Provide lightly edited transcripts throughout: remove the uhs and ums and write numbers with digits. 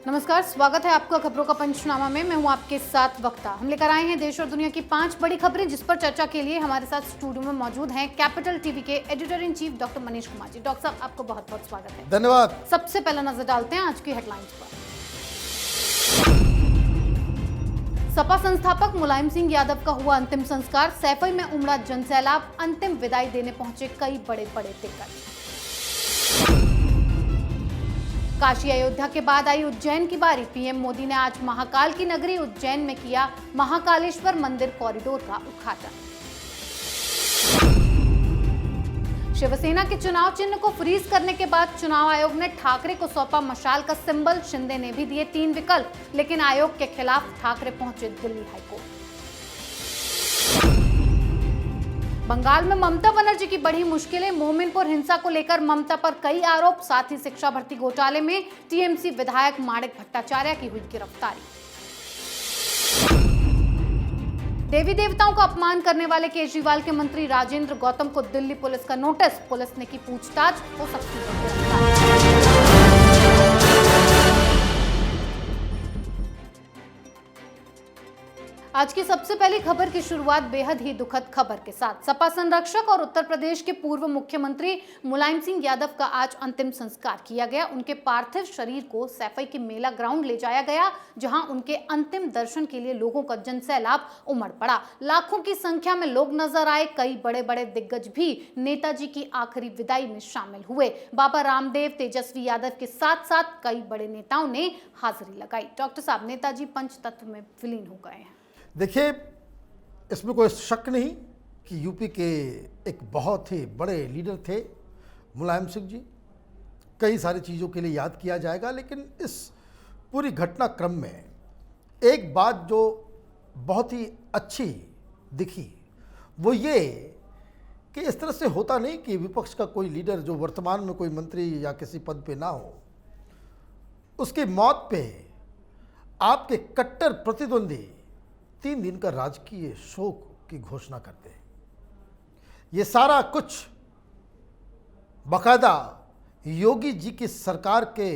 नमस्कार, स्वागत है आपका खबरों का पंचनामा में। मैं हूं आपके साथ वक्ता। हम लेकर आए हैं देश और दुनिया की 5 बड़ी खबरें, जिस पर चर्चा के लिए हमारे साथ स्टूडियो में मौजूद हैं कैपिटल टीवी के editor in chief doctor Manish Kumar ji. Doctor साहब, आपको बहुत बहुत स्वागत है। धन्यवाद। सबसे पहला नजर डालते हैं आज की हेडलाइंस पर। सपा संस्थापक मुलायम सिंह यादव का हुआ अंतिम संस्कार। सैफई में उमड़ा जनसैलाब। अंतिम विदाई देने पहुंचे कई बड़े बड़े दिग्गज। काशी अयोध्या के बाद आई उज्जैन की बारी। पीएम मोदी ने आज महाकाल की नगरी उज्जैन में किया महाकालेश्वर मंदिर कॉरिडोर का उद्घाटन। शिवसेना के चुनाव चिन्ह को फ्रीज करने के बाद चुनाव आयोग ने ठाकरे को सौंपा मशाल का सिंबल। शिंदे ने भी दिए 3 विकल्प, लेकिन आयोग के खिलाफ ठाकरे पहुंचे दिल्ली हाईकोर्ट। बंगाल में ममता बनर्जी की बड़ी मुश्किलें। मोमिनपुर हिंसा को लेकर ममता पर कई आरोप। साथ ही शिक्षा भर्ती घोटाले में टीएमसी विधायक माणिक भट्टाचार्य की हुई गिरफ्तारी। देवी देवताओं का अपमान करने वाले केजरीवाल के मंत्री राजेंद्र गौतम को दिल्ली पुलिस का नोटिस। पुलिस ने की पूछताछ, हो सकती है गिरफ्तारी। आज की सबसे पहली खबर की शुरुआत बेहद ही दुखद खबर के साथ। सपा संरक्षक और उत्तर प्रदेश के पूर्व मुख्यमंत्री मुलायम सिंह यादव का आज अंतिम संस्कार किया गया। उनके पार्थिव शरीर को सैफई के मेला ग्राउंड ले जाया गया, जहां उनके अंतिम दर्शन के लिए लोगों का जनसैलाब उमड़ पड़ा। लाखों की संख्या में लोग नजर आए। कई बड़े बड़े दिग्गज भी नेताजी की आखिरी विदाई में शामिल हुए। बाबा रामदेव, तेजस्वी यादव के साथ साथ कई बड़े नेताओं ने हाजिरी लगाई। डॉक्टर साहब, नेताजी पंचतत्व में विलीन हो गए हैं। देखिए, इसमें कोई शक नहीं कि यूपी के एक बहुत ही बड़े लीडर थे मुलायम सिंह जी। कई सारी चीज़ों के लिए याद किया जाएगा, लेकिन इस पूरी घटनाक्रम में एक बात जो बहुत ही अच्छी दिखी वो ये कि इस तरह से होता नहीं कि विपक्ष का कोई लीडर जो वर्तमान में कोई मंत्री या किसी पद पे ना हो, उसकी मौत पे आपके कट्टर प्रतिद्वंदी 3 दिन का राजकीय शोक की घोषणा करते हैं। ये सारा कुछ बाकायदा योगी जी की सरकार के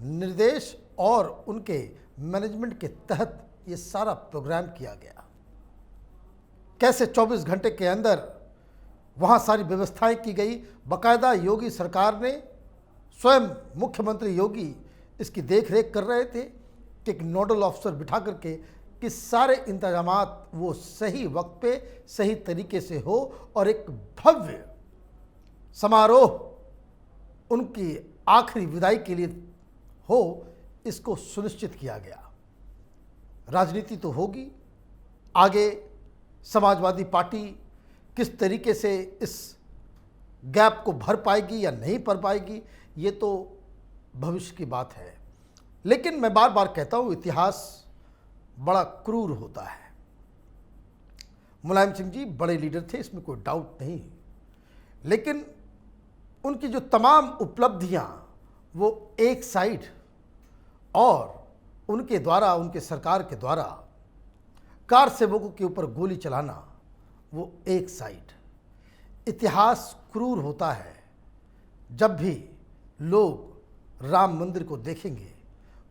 निर्देश और उनके मैनेजमेंट के तहत ये सारा प्रोग्राम किया गया। कैसे 24 घंटे के अंदर वहाँ सारी व्यवस्थाएं की गई। बाकायदा योगी सरकार ने, स्वयं मुख्यमंत्री योगी इसकी देखरेख कर रहे थे कि एक नोडल ऑफिसर बिठा करके कि सारे इंतजामात वो सही वक्त पे सही तरीके से हो और एक भव्य समारोह उनकी आखिरी विदाई के लिए हो, इसको सुनिश्चित किया गया। राजनीति तो होगी आगे, समाजवादी पार्टी किस तरीके से इस गैप को भर पाएगी या नहीं भर पाएगी, ये तो भविष्य की बात है। लेकिन मैं बार बार कहता हूँ, इतिहास बड़ा क्रूर होता है। मुलायम सिंह जी बड़े लीडर थे, इसमें कोई डाउट नहीं, लेकिन उनकी जो तमाम उपलब्धियां वो एक साइड और उनके द्वारा, उनके सरकार के द्वारा कार सेवकों के ऊपर गोली चलाना वो एक साइड। इतिहास क्रूर होता है। जब भी लोग राम मंदिर को देखेंगे,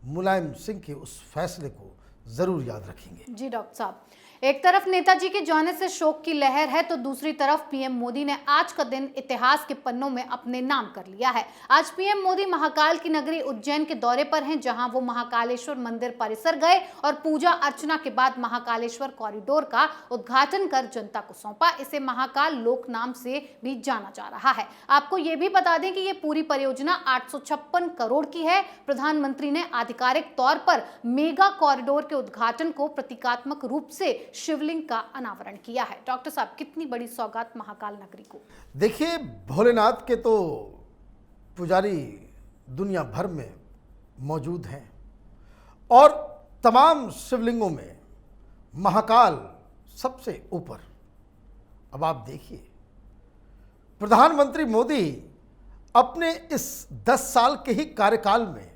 मुलायम सिंह के उस फैसले को जरूर याद रखेंगे। जी डॉक्टर साहब, एक तरफ नेताजी के जाने से शोक की लहर है, तो दूसरी तरफ पीएम मोदी ने आज का दिन इतिहास के पन्नों में अपने नाम कर लिया है। आज पीएम मोदी महाकाल की नगरी उज्जैन के दौरे पर हैं, जहां वो महाकालेश्वर मंदिर परिसर गए और पूजा अर्चना के बाद महाकालेश्वर कॉरिडोर का उद्घाटन कर जनता को सौंपा। इसे महाकाल लोक नाम से भी जाना जा रहा है। आपको ये भी बता दें कि ये पूरी परियोजना 856 करोड़ की है। प्रधानमंत्री ने आधिकारिक तौर पर मेगा कॉरिडोर के उद्घाटन को प्रतीकात्मक रूप से शिवलिंग का अनावरण किया है। डॉक्टर साहब, कितनी बड़ी सौगात महाकाल नगरी को। देखिए, भोलेनाथ के तो पुजारी दुनिया भर में मौजूद हैं और तमाम शिवलिंगों में महाकाल सबसे ऊपर। अब आप देखिए, प्रधानमंत्री मोदी अपने इस 10 साल के ही कार्यकाल में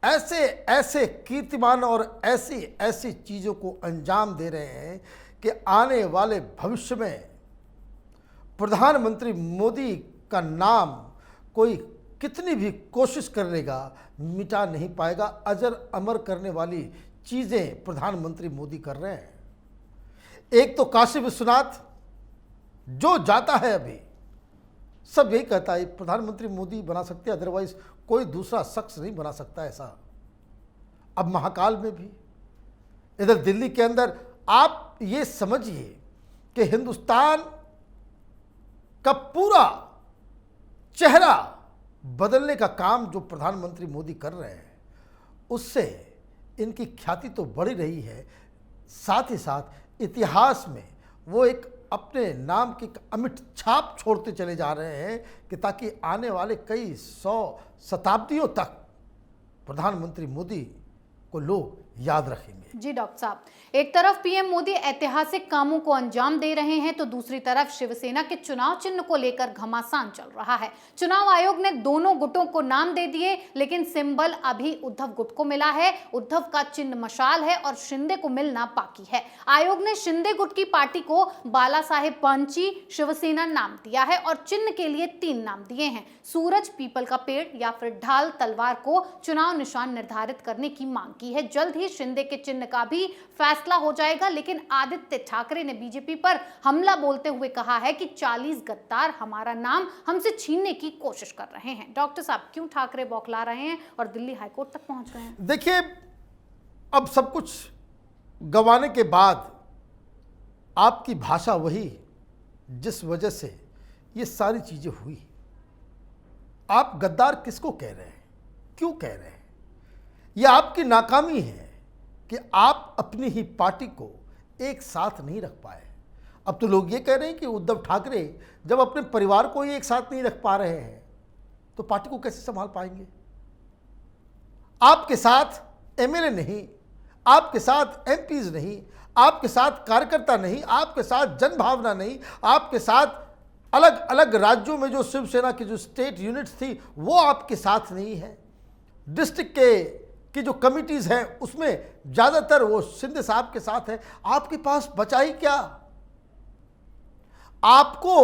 ऐसे ऐसे कीर्तिमान और ऐसी ऐसी चीज़ों को अंजाम दे रहे हैं कि आने वाले भविष्य में प्रधानमंत्री मोदी का नाम कोई कितनी भी कोशिश कर लेगा, मिटा नहीं पाएगा। अजर अमर करने वाली चीज़ें प्रधानमंत्री मोदी कर रहे हैं। एक तो काशी विश्वनाथ जो जाता है, अभी सब यही कहता है प्रधानमंत्री मोदी बना सकते हैं, अदरवाइज कोई दूसरा शख्स नहीं बना सकता ऐसा। अब महाकाल में भी, इधर दिल्ली के अंदर, आप ये समझिए कि हिंदुस्तान का पूरा चेहरा बदलने का काम जो प्रधानमंत्री मोदी कर रहे हैं, उससे इनकी ख्याति तो बढ़ी रही है, साथ ही साथ इतिहास में वो एक अपने नाम की अमिट छाप छोड़ते चले जा रहे हैं कि ताकि आने वाले कई 100 शताब्दियों तक प्रधानमंत्री मोदी को लोग याद रखेंगे। जी डॉक्टर साहब, एक तरफ पीएम मोदी ऐतिहासिक कामों को अंजाम दे रहे हैं तो दूसरी तरफ शिवसेना के चुनाव चिन्ह को लेकर घमासान चल रहा है। चुनाव आयोग ने दोनों गुटों को नाम दे दिए, लेकिन सिंबल अभी उद्धव गुट को मिला है। उद्धव का चिन्ह मशाल है और शिंदे को मिलना बाकी है। आयोग ने शिंदे गुट की पार्टी को बाला साहेब पांची शिवसेना नाम दिया है और चिन्ह के लिए 3 नाम दिए हैं, सूरज, पीपल का पेड़ या फिर ढाल तलवार को चुनाव निशान निर्धारित करने की मांग की है। जल्द ही शिंदे के चिन्ह का भी फैसला हो जाएगा, लेकिन आदित्य ठाकरे ने बीजेपी पर हमला बोलते हुए कहा है कि 40 गद्दार हमारा नाम हमसे छीनने की कोशिश कर रहे हैं। डॉक्टर साहब, क्यों ठाकरे बौखला रहे हैं और दिल्ली हाईकोर्ट तक पहुंच गए हैं? देखिए, अब सब कुछ गंवाने के बाद आपकी भाषा वही जिस वजह से ये सारी चीजें हुई। आप गद्दार किसको कह रहे हैं, क्यों कह रहे हैं? यह आपकी नाकामी है कि आप अपनी ही पार्टी को एक साथ नहीं रख पाए। अब तो लोग ये कह रहे हैं कि उद्धव ठाकरे जब अपने परिवार को ही एक साथ नहीं रख पा रहे हैं तो पार्टी को कैसे संभाल पाएंगे? आपके साथ एमएलए नहीं, आपके साथ एमपीज नहीं, आपके साथ कार्यकर्ता नहीं, आपके साथ जनभावना नहीं, आपके साथ अलग अलग राज्यों में जो शिवसेना की जो स्टेट यूनिट्स थी वो आपके साथ नहीं है। डिस्ट्रिक्ट की जो कमिटीज हैं उसमें ज्यादातर वो शिंदे साहब के साथ है। आपके पास बचा ही क्या? आपको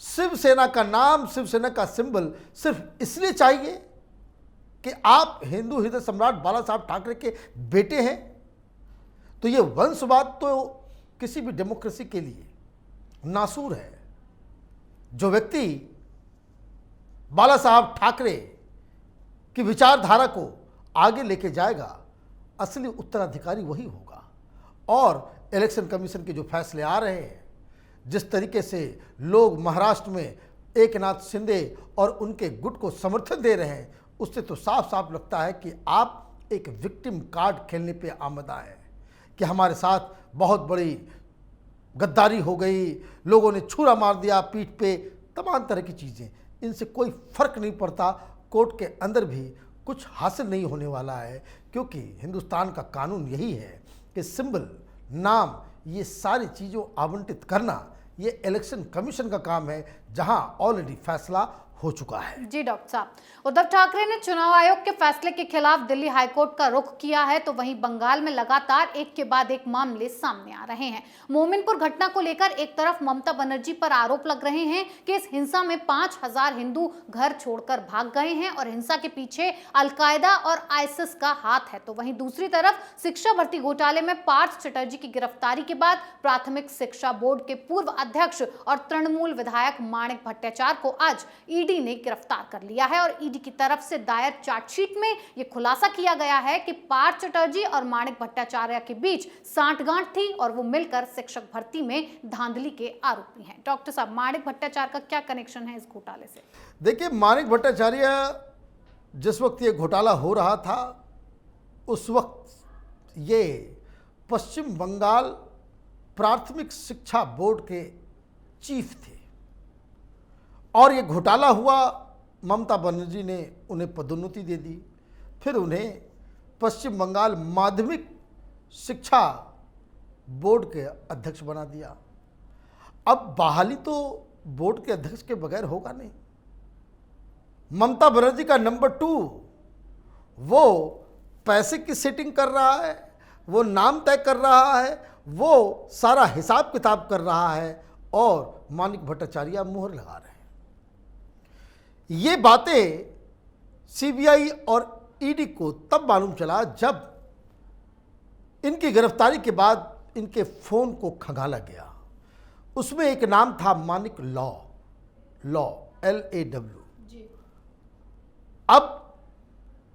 शिवसेना का नाम, शिवसेना का सिंबल सिर्फ इसलिए चाहिए कि आप हिंदू हृदय सम्राट बाला साहब ठाकरे के बेटे हैं। तो ये वंशवाद तो किसी भी डेमोक्रेसी के लिए नासूर है। जो व्यक्ति बाला साहब ठाकरे की विचारधारा को आगे लेके जाएगा, असली उत्तराधिकारी वही होगा। और इलेक्शन कमीशन के जो फैसले आ रहे हैं, जिस तरीके से लोग महाराष्ट्र में एकनाथ शिंदे और उनके गुट को समर्थन दे रहे हैं, उससे तो साफ साफ लगता है कि आप एक विक्टिम कार्ड खेलने पे आमदा है कि हमारे साथ बहुत बड़ी गद्दारी हो गई, लोगों ने छुरा मार दिया पीठ पे, तमाम तरह की चीज़ें। इनसे कोई फर्क नहीं पड़ता। कोर्ट के अंदर भी कुछ हासिल नहीं होने वाला है, क्योंकि हिंदुस्तान का कानून यही है कि सिंबल, नाम, ये सारी चीज़ों आवंटित करना ये इलेक्शन कमीशन का काम है, जहां ऑलरेडी फैसला हो चुका है। जी डॉक्टर साहब, उद्धव ठाकरे ने चुनाव आयोग के फैसले के खिलाफ दिल्ली हाईकोर्ट का रुख किया है, तो वहीं बंगाल में लगातार एक के बाद एक मामले सामने आ रहे हैं। मोमिनपुर घटना को लेकर एक तरफ ममता बनर्जी पर आरोप लग रहे हैं कि इस हिंसा में 5000 हिंदू घर छोड़कर भाग गए हैं और हिंसा के पीछे अलकायदा और आईएसआईएस का हाथ है, तो वहीं दूसरी तरफ शिक्षा भर्ती घोटाले में पार्थ चटर्जी की गिरफ्तारी के बाद प्राथमिक शिक्षा बोर्ड के पूर्व अध्यक्ष और तृणमूल विधायक माणिक भट्टाचार्य को आज ईडी ने गिरफ्तार कर लिया है। और ईडी की तरफ से दायर चार्जशीट में यह खुलासा किया गया है कि पार्थ चटर्जी और माणिक भट्टाचार्य के बीच सांठगांठ थी और वो मिलकर शिक्षक भर्ती में धांधली के आरोपी हैं। डॉक्टर साहब, माणिक भट्टाचार्य का क्या कनेक्शन है इस घोटाले से? देखिए, माणिक भट्टाचार्य जिस वक्त ये घोटाला हो रहा था, उस वक्त ये पश्चिम बंगाल प्राथमिक शिक्षा बोर्ड के चीफ थे और ये घोटाला हुआ। ममता बनर्जी ने उन्हें पदोन्नति दे दी, फिर उन्हें पश्चिम बंगाल माध्यमिक शिक्षा बोर्ड के अध्यक्ष बना दिया। अब बहाली तो बोर्ड के अध्यक्ष के बगैर होगा नहीं। ममता बनर्जी का नंबर 2 वो पैसे की सेटिंग कर रहा है, वो नाम तय कर रहा है, वो सारा हिसाब किताब कर रहा है और माणिक भट्टाचार्य मोहर लगा रहे हैं। ये बातें सीबीआई और ईडी को तब मालूम चला जब इनकी गिरफ्तारी के बाद इनके फोन को खंगाला गया। उसमें एक नाम था मानिक लॉ LAW। अब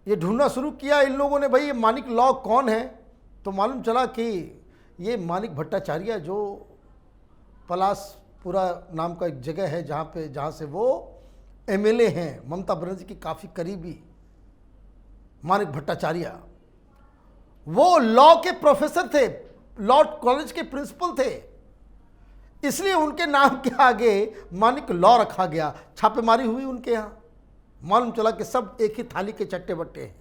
ये ढूंढना शुरू किया इन लोगों ने, भाई ये मानिक लॉ कौन है, तो मालूम चला कि ये मानिक भट्टाचार्य जो पलासपुरा नाम का एक जगह है जहाँ से वो MLA हैं, ममता बनर्जी की काफ़ी करीबी मानिक भट्टाचार्य, वो लॉ के प्रोफेसर थे, लॉ कॉलेज के प्रिंसिपल थे, इसलिए उनके नाम के आगे मानिक लॉ रखा गया। छापेमारी हुई उनके यहाँ, मालूम चला कि सब एक ही थाली के चट्टे बट्टे हैं,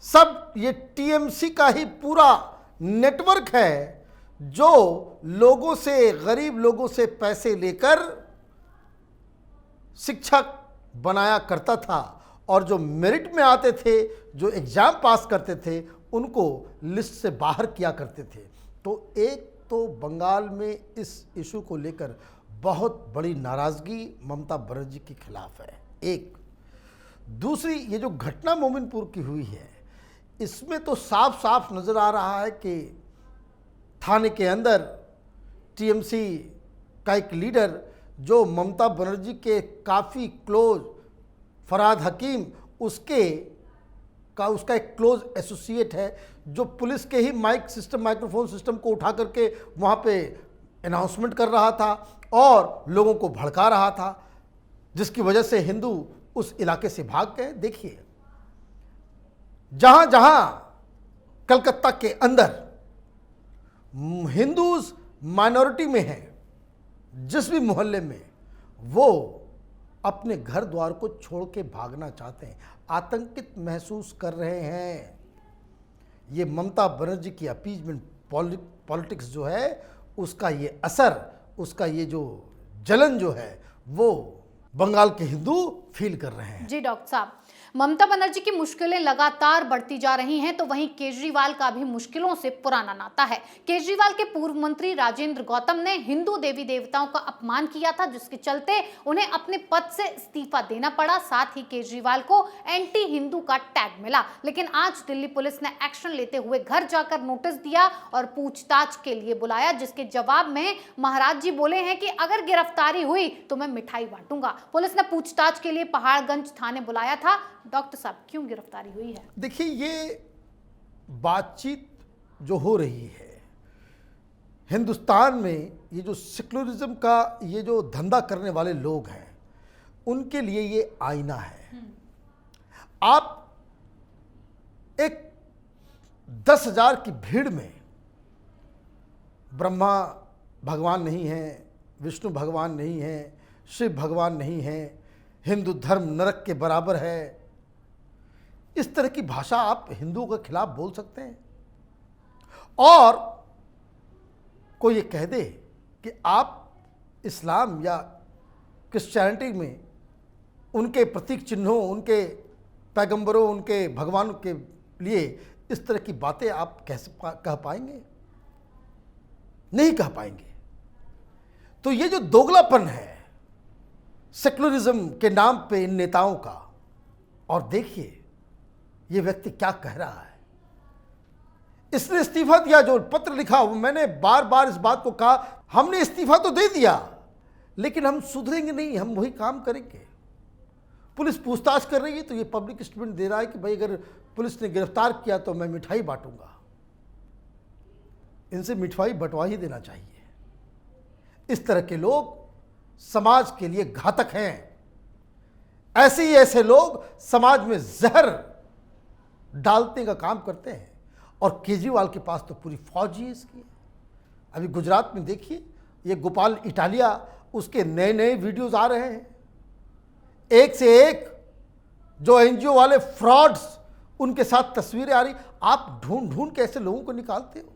सब ये TMC का ही पूरा नेटवर्क है जो लोगों से, गरीब लोगों से पैसे लेकर शिक्षक बनाया करता था और जो मेरिट में आते थे, जो एग्जाम पास करते थे, उनको लिस्ट से बाहर किया करते थे। तो एक तो बंगाल में इस इशू को लेकर बहुत बड़ी नाराज़गी ममता बनर्जी के खिलाफ है। एक दूसरी, ये जो घटना मोमिनपुर की हुई है, इसमें तो साफ साफ नज़र आ रहा है कि थाने के अंदर TMC का एक लीडर जो ममता बनर्जी के काफ़ी क्लोज, फरहाद हकीम, उसका एक क्लोज एसोसिएट है, जो पुलिस के ही माइक्रोफोन सिस्टम को उठा करके वहाँ पे अनाउंसमेंट कर रहा था और लोगों को भड़का रहा था, जिसकी वजह से हिंदू उस इलाके से भाग गए। देखिए, जहाँ जहाँ कलकत्ता के अंदर हिंदूज माइनॉरिटी में हैं, जिस भी मोहल्ले में, वो अपने घर द्वार को छोड़ के भागना चाहते हैं, आतंकित महसूस कर रहे हैं। ये ममता बनर्जी की अपीजमेंट पॉलिटिक्स जो है, उसका ये असर, उसका ये जो जलन जो है, वो बंगाल के हिंदू फील कर रहे हैं। जी डॉक्टर साहब, ममता बनर्जी की मुश्किलें लगातार बढ़ती जा रही हैं, तो वहीं केजरीवाल का भी मुश्किलों से पुराना नाता है। केजरीवाल के पूर्व मंत्री राजेंद्र गौतम ने हिंदू देवी देवताओं का अपमान किया था, जिसके चलते उन्हें अपने पद से इस्तीफा देना पड़ा। साथ ही केजरीवाल को एंटी हिंदू का टैग मिला। लेकिन आज दिल्ली पुलिस ने एक्शन लेते हुए घर जाकर नोटिस दिया और पूछताछ के लिए बुलाया, जिसके जवाब में महाराज जी बोले हैं कि अगर गिरफ्तारी हुई तो मैं मिठाई बांटूंगा। पुलिस ने पूछताछ के लिए पहाड़गंज थाने बुलाया था। डॉक्टर साहब, क्यों गिरफ्तारी हुई है? देखिए, ये बातचीत जो हो रही है हिंदुस्तान में, ये जो सेक्युलरिज्म का ये जो धंधा करने वाले लोग हैं, उनके लिए ये आईना है। आप एक 10,000 की भीड़ में ब्रह्मा भगवान नहीं है, विष्णु भगवान नहीं है, शिव भगवान नहीं है, हिंदू धर्म नरक के बराबर है, इस तरह की भाषा आप हिंदुओं के खिलाफ बोल सकते हैं? और कोई ये कह दे कि आप इस्लाम या क्रिश्चियनिटी में उनके प्रतीक चिन्हों, उनके पैगंबरों, उनके भगवानों के लिए इस तरह की बातें आप कैसे कह पाएंगे? नहीं कह पाएंगे। तो ये जो दोगलापन है सेक्युलरिज्म के नाम पे इन नेताओं का, और देखिए ये व्यक्ति क्या कह रहा है। इसने इस्तीफा दिया, जो पत्र लिखा, वो मैंने बार बार इस बात को कहा, हमने इस्तीफा तो दे दिया लेकिन हम सुधरेंगे नहीं, हम वही काम करेंगे। पुलिस पूछताछ कर रही है तो ये पब्लिक स्टेटमेंट दे रहा है कि भाई अगर पुलिस ने गिरफ्तार किया तो मैं मिठाई बांटूंगा। इनसे मिठाई बंटवा ही देना चाहिए। इस तरह के लोग समाज के लिए घातक हैं। ऐसे ही ऐसे लोग समाज में जहर डालने का काम करते हैं, और केजरीवाल के पास तो पूरी फौज ही इसकी। अभी गुजरात में देखिए, ये गोपाल इटालिया, उसके नए नए वीडियोस आ रहे हैं, एक से एक जो NGO वाले फ्रॉड्स, उनके साथ तस्वीरें आ रही। आप ढूंढ ढूंढ के ऐसे लोगों को निकालते हो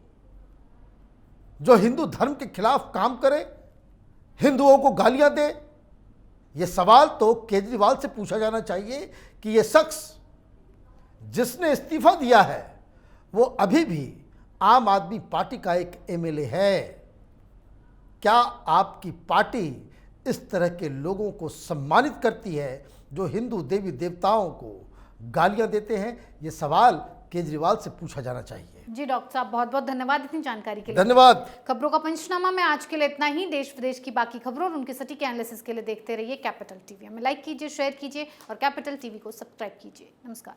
जो हिंदू धर्म के खिलाफ काम करे, हिंदुओं को गालियां दे। ये सवाल तो केजरीवाल से पूछा जाना चाहिए कि ये शख्स जिसने इस्तीफा दिया है वो अभी भी आम आदमी पार्टी का एक MLA है। क्या आपकी पार्टी इस तरह के लोगों को सम्मानित करती है जो हिंदू देवी देवताओं को गालियां देते हैं? ये सवाल केजरीवाल से पूछा जाना चाहिए। जी डॉक्टर साहब, बहुत बहुत धन्यवाद इतनी जानकारी के लिए। धन्यवाद। खबरों का पंचनामा में आज के लिए इतना ही। देश विदेश की बाकी खबरों और उनके सटीक एनालिसिस के लिए देखते रहिए कैपिटल टीवी। हमें लाइक कीजिए, शेयर कीजिए और कैपिटल टीवी को सब्सक्राइब कीजिए। नमस्कार।